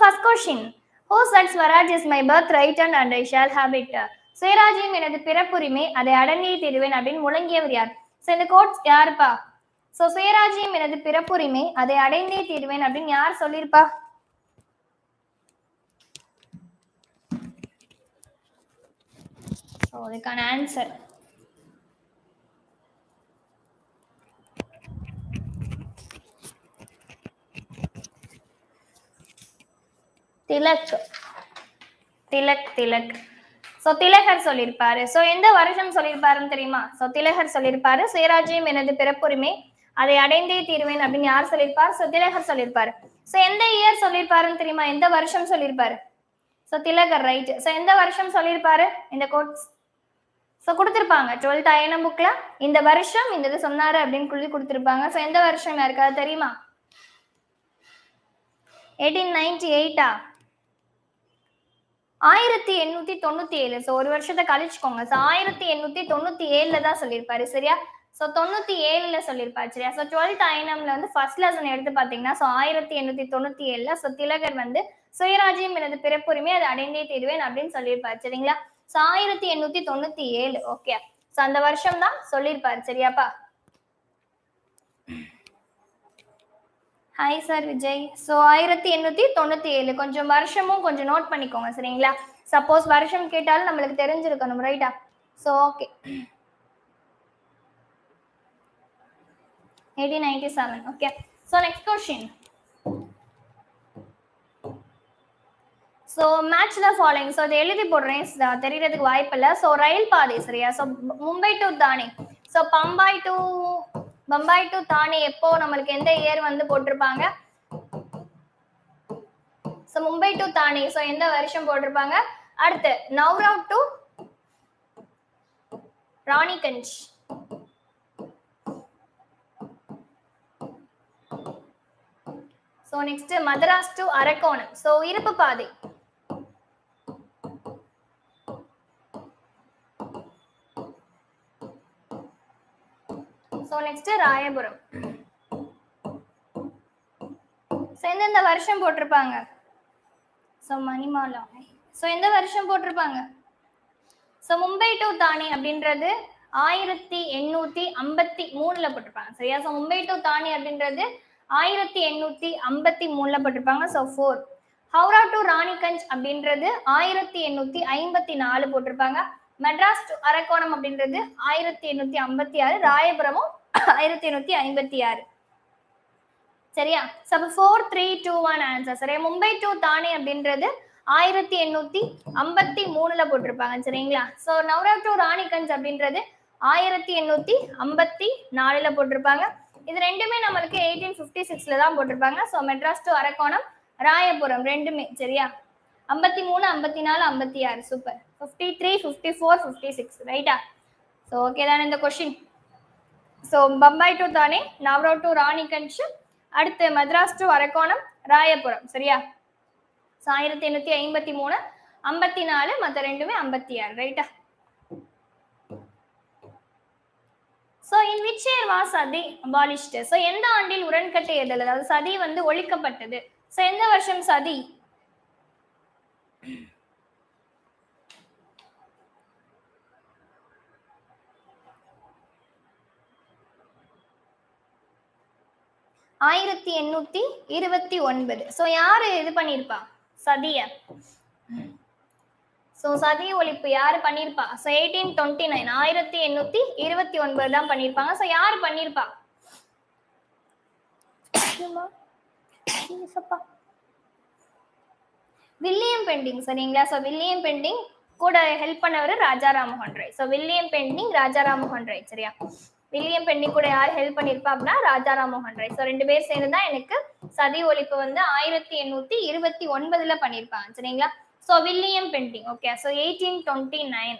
first question. Who said Swaraj is my birthright and I shall have it? சுயராஜ்யம் எனது பிறப்புரிமை, அதை அடங்கியே தீருவேன் அப்படின்னு முழங்கியவர் யார்? ஸோ இந்த கோட்ஸ் யாருப்பா? ஸோ சுயராஜ்யம் எனது பிறப்புரிமை, அதை அடைந்தே தீருவேன் அப்படின்னு யார் சொல்லியிருப்பா? ஸோ அதுக்கான ஆன்சர் திலக். திலக் திலக். ஸோ திலகர் சொல்லியிருப்பாரு. ஸோ எந்த வருஷம் சொல்லியிருப்பாருன்னு தெரியுமா? ஸோ திலகர் சொல்லியிருப்பாரு சுயராஜ்யம் எனது பிறப்புரிமை, அதை அடைந்தே தீருவேன் அப்படின்னு யார் சொல்லியிருப்பார்? ஸோ திலகர் சொல்லியிருப்பாரு. ஸோ எந்த இயர் சொல்லியிருப்பாருன்னு தெரியுமா? எந்த வருஷம் சொல்லியிருப்பாரு? ஸோ திலகர் ரைட். ஸோ எந்த வருஷம் சொல்லியிருப்பாரு? இந்த கோட்ஸ் ஸோ கொடுத்துருப்பாங்க 12th INM புக்ல இந்த வருஷம் இந்த இது சொன்னாரு அப்படின்னு சொல்லி கொடுத்துருப்பாங்க. ஸோ எந்த வருஷம் யாருக்காவது தெரியுமா? 1898 1897. ஸோ ஒரு வருஷத்தை கழிச்சுக்கோங்க. ஸோ 1897 தான் சொல்லியிருப்பாரு. சரியா? ஸோ 97 சொல்லியிருப்பாரு. சரியா? ஸோ 12th INMல வந்து ஃபர்ஸ்ட் லெசன் எடுத்து பார்த்தீங்கன்னா ஸோ 1897 ஸோ திலகர் வந்து சுயராஜ்யம் எனது பிறப்புரிமை, அதை அடைந்தே தீருவேன் அப்படின்னு சொல்லியிருப்பாரு. சரிங்களா? ஸோ 1897. ஓகே. ஸோ அந்த வருஷம் தான் சொல்லியிருப்பாரு. சரியாப்பா? Hi sir Vijay. ஸோ 1897 கொஞ்சம் வருஷமும் கொஞ்சம் நோட் பண்ணிக்கோங்க. சரிங்களா? சப்போஸ் வருஷம் கேட்டாலும் நம்மளுக்கு தெரிஞ்சிருக்கணும். ரைட்டா? So okay. 1897. Okay. So next question. So match the following. So அதை எழுதி போடுறேன், தெரியறதுக்கு வாய்ப்பு இல்லை. ஸோ ரயில் பாதை. சரியா? So Mumbai to Thane. So Bombay to Thane எப்போ நம்மளுக்கு எந்த இயர் வந்து போட்டிருப்பாங்க? So Mumbai to Thane so எந்த வருஷம் போட்டிருப்பாங்க? அடுத்து Howrah to Raniganj. So next Madras to Arakkonam. So இருப்பு பாதை. So next Royapuram. ஸோ எந்தெந்த வருஷம் போட்டிருப்பாங்க? ஸோ மணிமாலா. ஸோ எந்த வருஷம் போட்டிருப்பாங்க? ஸோ மும்பை டு தானே அப்படின்றது 1853 போட்டிருப்பாங்க. சரியா? ஸோ மும்பை டு தானே அப்படின்றது 1853 போட்டிருப்பாங்க. ஸோ 4. ஹவுரா டு ராணிகஞ்ச் அப்படின்றது 1854 போட்டிருப்பாங்க. மெட்ராஸ் டு அரக்கோணம் அப்படின்றது 1856. ராயபுரமும் 1856. சரியா? So 4 3 2 1 answer. சரியா? மும்பை டு தானே அப்படின்றது 1853 போட்டிருப்பாங்க. சரிங்களா? ஸோ நவ்ரா டு ராணிகஞ்ச் அப்படின்றது 1854 போட்டிருப்பாங்க. இது ரெண்டுமே நம்மளுக்கு 1856 தான் போட்டிருப்பாங்க. ஸோ மெட்ராஸ் டு அரக்கோணம், ராயபுரம் ரெண்டுமே. சரியா? 53 54 56. சூப்பர். 53 54 56. ரைட்டா? ஸோ ஓகே தானே இந்த கொஸ்டின்? ஸோ பம்பாய் டு தானே, நவ்ரா டு ராணிகஞ்ச், அடுத்து மദ്രാஸ் டு அரக்கோணம், ராயபுரம். சரியா? ஸோ 1853 54 மற்ற ரெண்டுமே 56. ரைட்டா? So in which year was சதி abolished? So எந்த ஆண்டில் உடன்கட்டை ஏதல், அதாவது சதி வந்து ஒழிக்கப்பட்டது? So எந்த வருஷம் சதி? ஆயிரத்தி 1829. So யாரு இது பண்ணிருப்பா சதிய? So சதி ஒழிப்பு யாரு பண்ணிருப்பா? So 1829 1829 தான் பண்ணிருப்பாங்க. So யாரு பண்ணிருப்பா? William Bentinck. சரிங்களா? So வில்லியம் பெண்டிங் கூட ஹெல்ப் பண்ணவர் Raja Rammohan Roy. So William Bentinck, Raja Rammohan Roy. சரியா? வில்லியம் பெண்டிங் கூட யார் ஹெல்ப் பண்ணிருப்பா அப்படின்னா ராஜா ராம்மோகன் ராய். ஸோ ரெண்டு பேர் சேர்ந்து தான் எனக்கு சதி ஒழிப்பு வந்து 1829 பண்ணிருப்பாங்க. சரிங்களா? So William Bentinck. Okay. So 1829.